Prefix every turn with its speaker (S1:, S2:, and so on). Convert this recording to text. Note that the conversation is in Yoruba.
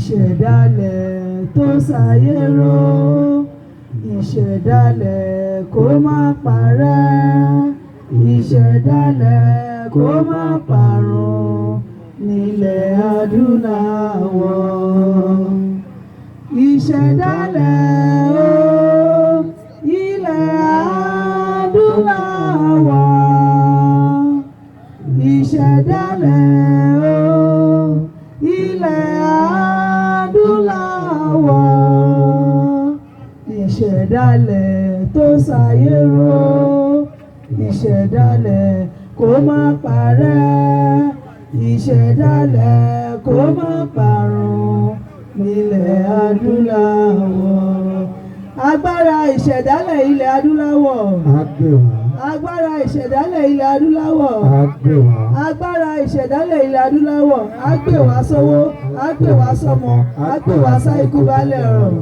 S1: ìṣẹ̀dálẹ̀ tó ṣayé ró, ìṣẹ̀dálẹ̀ kó má parẹ́, ìṣẹ̀dálẹ̀ kó má parun nílẹ̀ adúláwọ̀. Ìṣẹ̀dálẹ̀ o ilẹ̀ adúláwọ̀, ìṣẹ̀dálẹ̀ o ilẹ̀ adúláwọ̀, ìṣẹ̀dálẹ̀ tó ṣayé ró, ìṣẹ̀dálẹ̀ kó má parẹ́, ìṣẹ̀dálẹ̀ kó má parun nílẹ̀ adúláwọ̀. Agbára ìṣẹ̀dálẹ̀ ilẹ̀ adúláwọ̀. Agbára ìṣẹ̀dálẹ̀ ilẹ̀ adúláwọ̀. Agbára ìṣẹ̀dálẹ̀ ilẹ̀ adúláwọ̀. Á gbè wá sówó, á gbè wá sọ́mọ, á gbè wá sáyé kú balẹ̀ ọ̀rọ̀.